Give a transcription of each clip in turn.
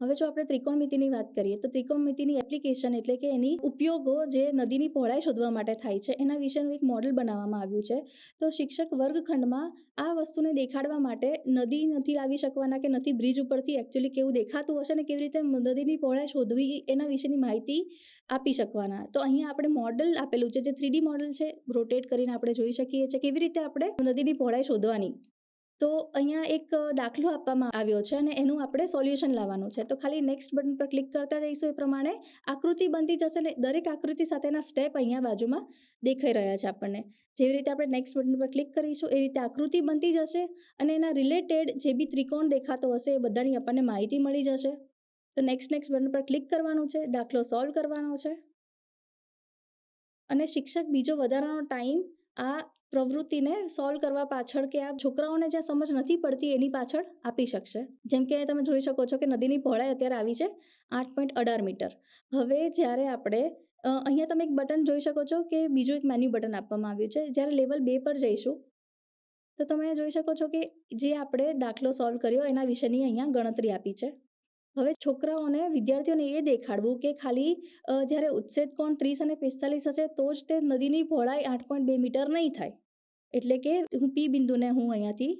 હવે જો આપણે ત્રિકોણમિતિની વાત કરીએ તો ત્રિકોણમિતિની એપ્લિકેશન એટલે કે એની ઉપયોગો જે નદીની પહોળાઈ શોધવા માટે થાય છે એના વિશેનું એક મોડેલ બનાવવામાં આવ્યું છે. તો શિક્ષક વર્ગખંડમાં આ વસ્તુને દેખાડવા માટે નદી નથી લાવી શકવાના કે નથી બ્રિજ ઉપરથી એકચ્યુઅલી કેવું દેખાતું હશે ને કેવી રીતે નદીની પહોળાઈ શોધવી એના વિશેની માહિતી આપી શકવાના. તો અહીંયા આપણે મોડેલ આપેલું છે જે 3D મોડેલ છે, રોટેટ કરીને આપણે જોઈ શકીએ છીએ કેવી રીતે આપણે નદીની પહોળાઈ શોધવાની. તો અહીંયા એક દાખલો આપવામાં આવ્યો છે અને એનું આપણે સોલ્યુશન લાવવાનું છે. તો ખાલી નેક્સ્ટ બટન પર ક્લિક કરતા જઈશું એ પ્રમાણે આકૃતિ બનતી જશે ને દરેક આકૃતિ સાથેના સ્ટેપ અહીંયા બાજુમાં દેખાઈ રહ્યા છે આપણને. જેવી રીતે આપણે નેક્સ્ટ બટન પર ક્લિક કરીશું એ રીતે આકૃતિ બનતી જશે અને એના રિલેટેડ જે બી ત્રિકોણ દેખાતો હશે એ બધાની આપણને માહિતી મળી જશે. તો નેક્સ્ટ બટન પર ક્લિક કરવાનું છે, દાખલો સોલ્વ કરવાનો છે અને શિક્ષક બીજો વધારાનો ટાઈમ આ પ્રવૃત્તિને સોલ્વ કરવા પાછળ કે આ છોકરાઓને જ્યાં સમજ નથી પડતી એની પાછળ આપી શકશે. જેમ કે તમે જોઈ શકો છો કે નદીની પહોળાઈ અત્યારે આવી છે 8.18 મીટર. હવે જ્યારે આપણે અહીંયા તમે એક બટન જોઈ શકો છો કે બીજું એક મેન્યુ બટન આપવામાં આવ્યું છે. જ્યારે લેવલ 2 પર જઈશું તો તમે જોઈ શકો છો કે જે આપણે દાખલો સોલ્વ કર્યો એના વિશેની અહીંયા ગણતરી આપી છે. હવે છોકરાઓને વિદ્યાર્થીઓને એ દેખાડવું કે ખાલી જ્યારે ઉચ્છેદ કોણ 30 અને 45 હશે તો જ તે નદીની પહોળાઈ 8.2 મીટર નહીં થાય. એટલે કે હું પી બિંદુને હું અહીંયાથી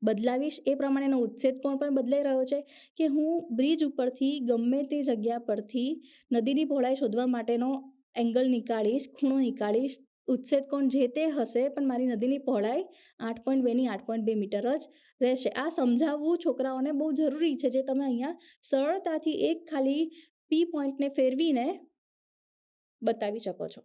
બદલાવીશ એ પ્રમાણેનો ઉચ્છેદ કોણ પણ બદલાઈ રહ્યો છે કે હું બ્રિજ ઉપરથી ગમે તે જગ્યા પરથી નદીની પહોળાઈ શોધવા માટેનો એંગલ નીકાળીશ, ખૂણો નીકાળીશ, ઉચ્છેદ કોણ જે તે હશે પણ મારી નદીની પહોળાઈ 8.2ની 8.2 મીટર જ રહેશે. આ સમજાવવું છોકરાઓને બહુ જરૂરી છે જે તમે અહીંયા સરળતાથી એક ખાલી પી પોઈન્ટને ફેરવીને બતાવી શકો છો.